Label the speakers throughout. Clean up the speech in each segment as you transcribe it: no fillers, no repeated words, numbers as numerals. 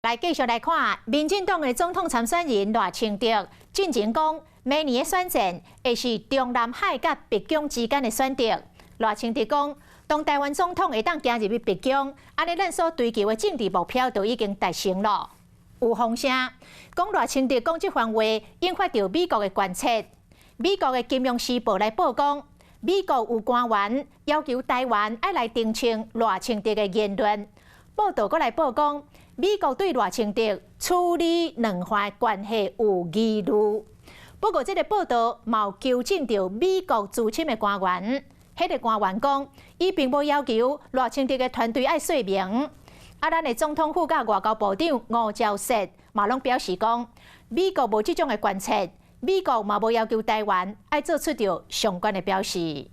Speaker 1: 来继续来看，民进党的总统参选人赖清德进前讲，明年的选战会是中南海甲北疆之间的选择。赖清德讲，当台湾总统会当行入去北疆，安尼咱所追求的政治目标都已经达成了。有风声讲赖清德讲这番话引发到美国的关切。美国的《金融时报》来报讲，美国有官员要求台湾要来澄清赖清德的言论。报道阁来报讲，美国对赖清德处理两岸关系有疑虑。不过，这个报道冇纠正到美国资深的官员。迄个官员讲，伊并无要求赖清德的团队爱说明。咱的总统府甲外交部长吴钊燮嘛拢表示讲，美国无这种的关切，美国嘛无要求台湾爱做出着相关的表示。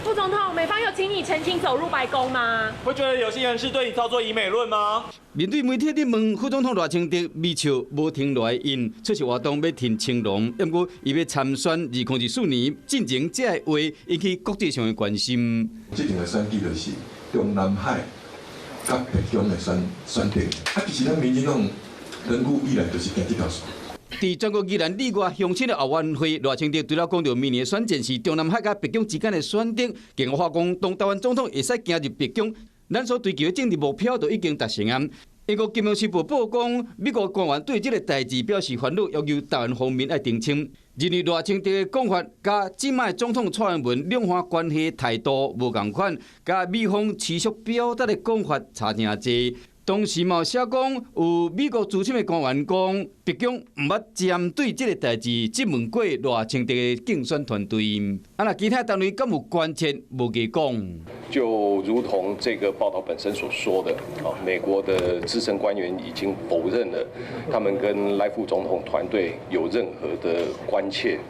Speaker 2: 副总统，美方有请你澄清走入白宫吗？
Speaker 3: 会觉得有心人士对你操作以美论吗？
Speaker 4: 面对媒体的问，副总统赖清德微笑无停落来因出席活动要挺青龙，不过伊要参选2024年，进前这个话引起国际上的关心。
Speaker 5: 这场的选举就是中南海甲北疆的选择，其实咱民进党长久以来就是行这条线。
Speaker 4: 在全国宜兰里外乡亲的后援会，赖清德除了讲到明年的选战是中南海甲北疆之间的选择，更话讲当台湾总统会使行入北疆，咱所追求的政治目标都已经达成啊。英国《金融时报》报讲，美国官员对这个代志表示烦恼，要求台湾方面要澄清。认为赖清德的讲法，甲即卖总统蔡英文两岸关系态度无同款，甲美方持续表达的讲法差真侪。当时嘛写讲，有美国资深的官员讲，北疆毋捌针对这个代志质问过赖清德的竞选团队。那其他单位敢有关切无加讲？
Speaker 6: 就如同这个报道本身所说的，美国的资深官员已经否认了他们跟赖副总统团队有任何的关切。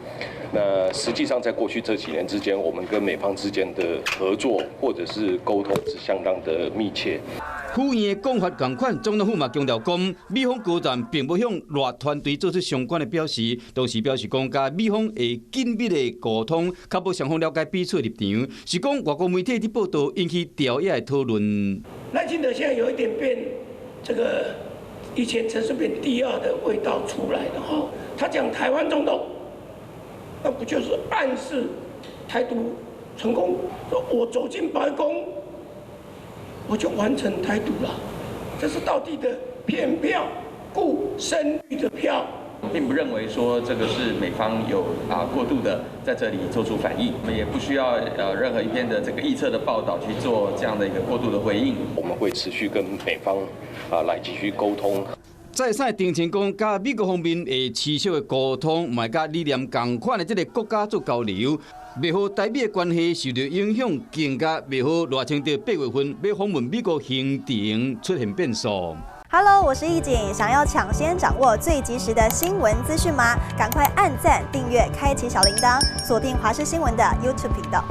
Speaker 6: 那实际上，在过去这几年之间，我们跟美方之间的合作或者是沟通是相当的密切。
Speaker 4: 呼应的讲法同款，总统府嘛强调讲，美方高层并无向赖团队做出相关的表示，同时表示讲，甲美方会紧密的沟通，确保双方了解彼此的立场。是讲外国媒体的报道引起调野的讨论。
Speaker 7: 赖清德现在有一点变这个以前陈水扁第二的味道出来了哈，他讲台湾总统，那不就是暗示台独成功？说我走进白宫，我就完成台独了，这是道地的骗票，顾声誉的票。
Speaker 8: 并不认为说这个是美方有过度的在这里做出反应，我们也不需要任何一篇的这个臆测的报道去做这样的一个过度的回应。
Speaker 6: 我们会持续跟美方来继续沟通。
Speaker 4: 再三澄清讲，甲美国方面会持续的沟通，嘛甲理念同款的这个国家做交流，袂好台美的关系受到影响，更加袂好赖清德8月份要访问美国行程出现变数。
Speaker 9: Hello， 我是易景，想要抢先掌握最及时的新闻资讯吗？赶快按赞、订阅、开启小铃铛，锁定华视新闻的 YouTube 频道。